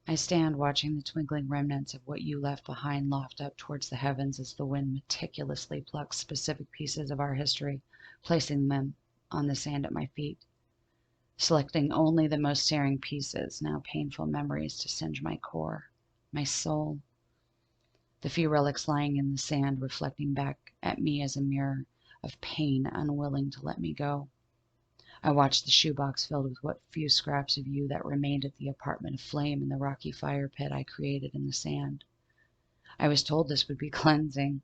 I stand watching the twinkling remnants of what you left behind loft up towards the heavens as the wind meticulously plucks specific pieces of our history, placing them on the sand at my feet, selecting only the most searing pieces, now painful memories to singe my core, my soul. The few relics lying in the sand reflecting back at me as a mirror of pain unwilling to let me go. I watched the shoebox filled with what few scraps of you that remained at the apartment aflame in the rocky fire pit I created in the sand. I was told this would be cleansing,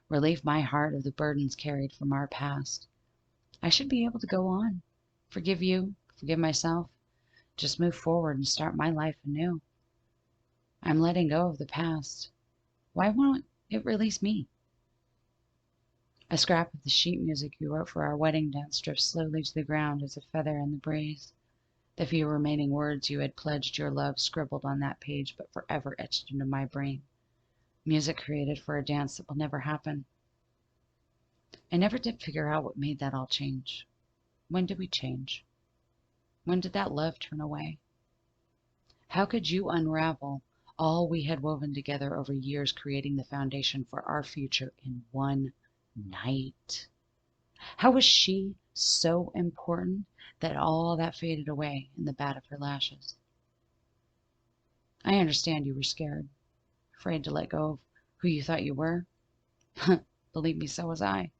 relieve my heart of the burdens carried from our past. I should be able to go on, forgive you, forgive myself, just move forward and start my life anew. I'm letting go of the past. Why won't it release me? A scrap of the sheet music you wrote for our wedding dance drifts slowly to the ground as a feather in the breeze. The few remaining words you had pledged your love scribbled on that page, but forever etched into my brain. Music created for a dance that will never happen. I never did figure out what made that all change. When did we change? When did that love turn away? How could you unravel all we had woven together over years, creating the foundation for our future in one night? How was she so important that all that faded away in the bat of her lashes? I understand you were scared, afraid to let go of who you thought you were. Believe me, so was I.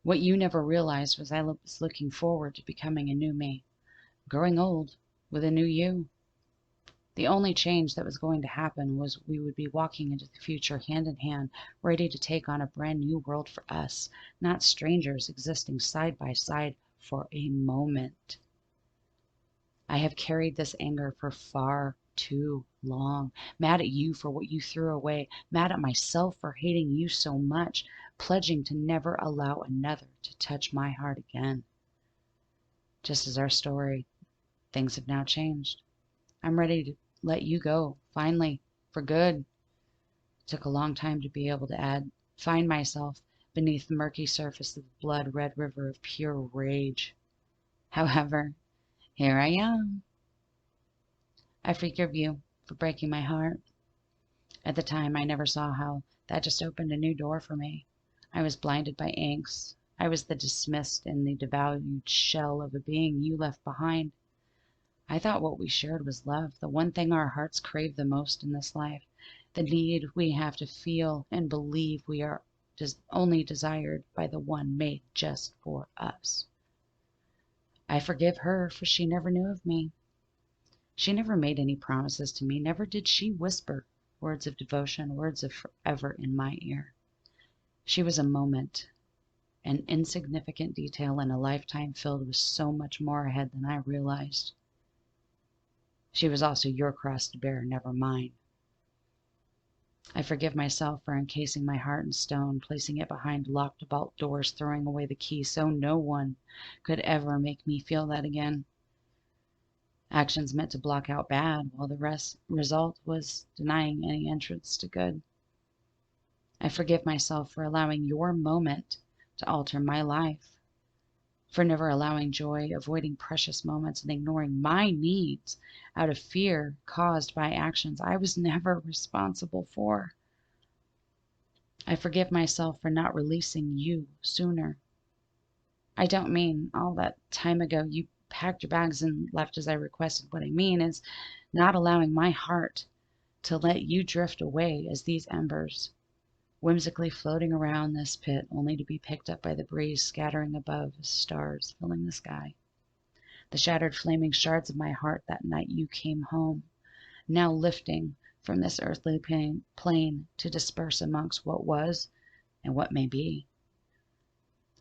What you never realized was I was looking forward to becoming a new me, growing old with a new you. The only change that was going to happen was we would be walking into the future hand in hand, ready to take on a brand new world for us, not strangers existing side by side for a moment. I have carried this anger for far too long, mad at you for what you threw away, mad at myself for hating you so much, pledging to never allow another to touch my heart again. Just as our story, things have now changed. I'm ready to let you go, finally, for good. It took a long time to be able to find myself beneath the murky surface of the blood-red river of pure rage. However, here I am. I forgive you for breaking my heart. At the time, I never saw how that just opened a new door for me. I was blinded by angst. I was the dismissed and the devalued shell of a being you left behind. I thought what we shared was love, the one thing our hearts crave the most in this life, the need we have to feel and believe we are only desired by the one made just for us. I forgive her, for she never knew of me. She never made any promises to me, never did she whisper words of devotion, words of forever in my ear. She was a moment, an insignificant detail in a lifetime filled with so much more ahead than I realized. She was also your cross to bear, never mine. I forgive myself for encasing my heart in stone, placing it behind locked vault doors, throwing away the key so no one could ever make me feel that again. Actions meant to block out bad, while the result was denying any entrance to good. I forgive myself for allowing your moment to alter my life, for never allowing joy, avoiding precious moments, and ignoring my needs out of fear caused by actions I was never responsible for. I forgive myself for not releasing you sooner. I don't mean all that time ago you packed your bags and left as I requested. What I mean is not allowing my heart to let you drift away as these embers, whimsically floating around this pit, only to be picked up by the breeze scattering above as stars filling the sky. The shattered flaming shards of my heart that night you came home, now lifting from this earthly plane to disperse amongst what was and what may be.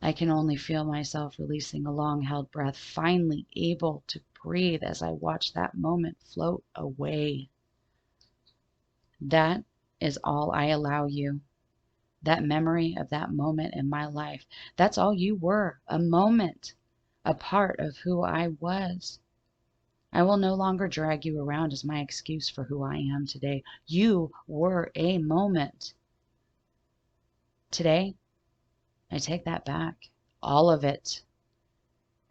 I can only feel myself releasing a long-held breath, finally able to breathe as I watch that moment float away. That is all I allow you. That memory of that moment in my life, that's all you were, a moment, a part of who I was. I will no longer drag you around as my excuse for who I am today. You were a moment. Today, I take that back, all of it.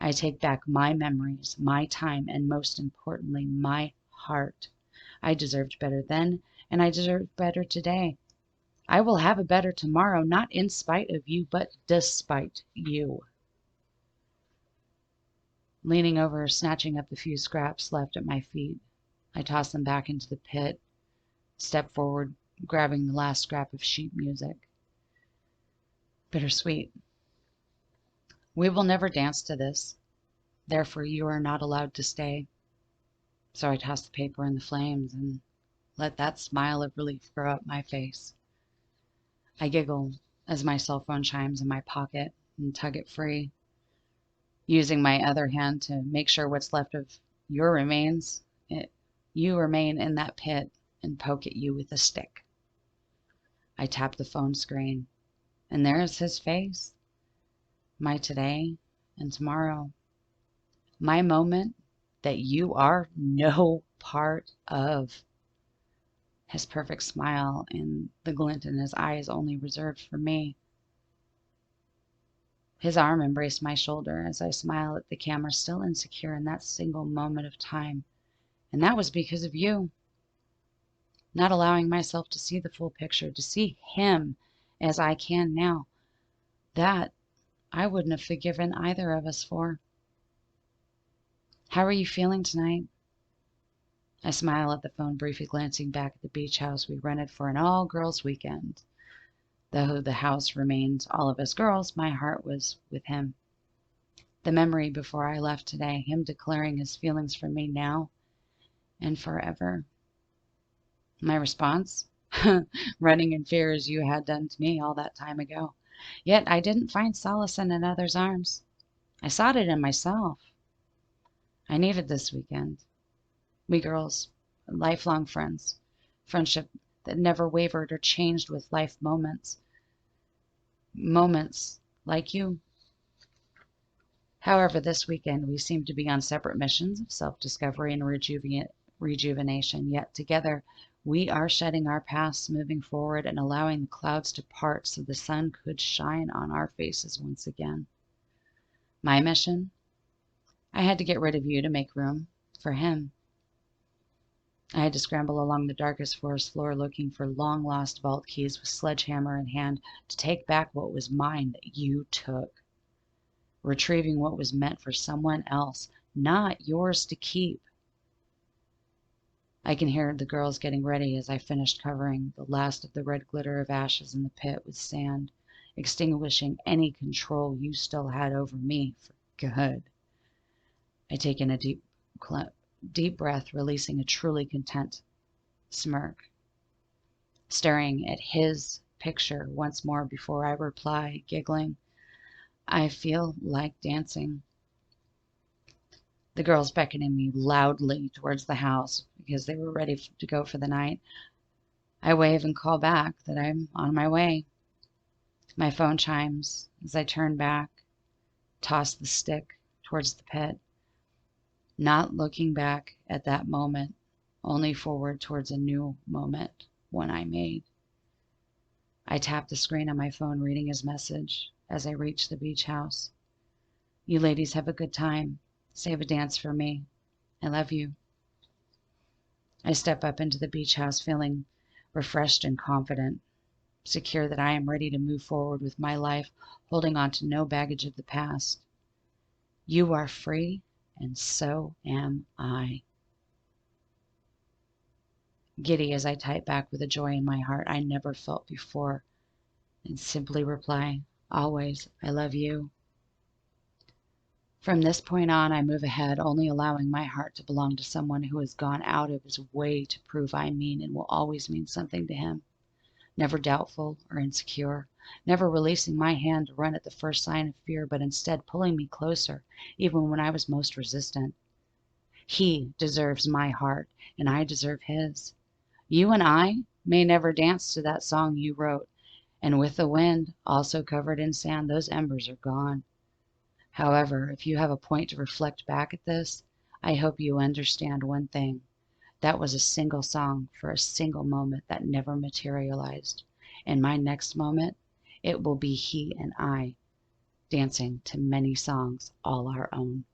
I take back my memories, my time, and most importantly, my heart. I deserved better then, and I deserve better today. I will have a better tomorrow, not in spite of you, but despite you. Leaning over, snatching up the few scraps left at my feet, I tossed them back into the pit, stepped forward, grabbing the last scrap of sheet music. Bittersweet. We will never dance to this. Therefore, you are not allowed to stay. So I tossed the paper in the flames and let that smile of relief grow up my face. I giggle as my cell phone chimes in my pocket and tug it free, using my other hand to make sure what's left of your remains, you remain in that pit, and poke at you with a stick. I tap the phone screen, and there is his face. My today and tomorrow. My moment that you are no part of. His perfect smile and the glint in his eyes only reserved for me. His arm embraced my shoulder as I smiled at the camera, still insecure in that single moment of time. And that was because of you. Not allowing myself to see the full picture, to see him as I can now. That I wouldn't have forgiven either of us for. How are you feeling tonight? I smile at the phone, briefly glancing back at the beach house we rented for an all-girls weekend. Though the house remained all of us girls, my heart was with him. The memory before I left today, him declaring his feelings for me now and forever. My response? Running in fear as you had done to me all that time ago. Yet I didn't find solace in another's arms. I sought it in myself. I needed this weekend. We girls, lifelong friends, friendship that never wavered or changed with life moments. Moments like you. However, this weekend we seemed to be on separate missions of self-discovery and rejuvenation, yet together we are shedding our pasts, moving forward, and allowing the clouds to part so the sun could shine on our faces once again. My mission? I had to get rid of you to make room for him. I had to scramble along the darkest forest floor looking for long-lost vault keys with sledgehammer in hand to take back what was mine that you took. Retrieving what was meant for someone else, not yours to keep. I can hear the girls getting ready as I finished covering the last of the red glitter of ashes in the pit with sand, extinguishing any control you still had over me for good. I take in a deep breath, releasing a truly content smirk, staring at his picture once more before I reply, giggling. I feel like dancing. The girls beckoning me loudly towards the house because they were ready to go for the night. I wave and call back that I'm on my way. My phone chimes as I turn back, toss the stick towards the pit, not looking back at that moment, only forward towards a new moment, one I made. I tap the screen on my phone, reading his message as I reach the beach house. You ladies have a good time. Save a dance for me. I love you. I step up into the beach house feeling refreshed and confident, secure that I am ready to move forward with my life, holding on to no baggage of the past. You are free, and so am I. Giddy as I type back with a joy in my heart I never felt before, and simply reply, always, I love you. From this point on, I move ahead, only allowing my heart to belong to someone who has gone out of his way to prove I mean and will always mean something to him. Never doubtful or insecure, never releasing my hand to run at the first sign of fear, but instead pulling me closer, even when I was most resistant. He deserves my heart, and I deserve his. You and I may never dance to that song you wrote, and with the wind also covered in sand, those embers are gone. However, if you have a point to reflect back at this, I hope you understand one thing. That was a single song for a single moment that never materialized. In my next moment, it will be he and I dancing to many songs all our own.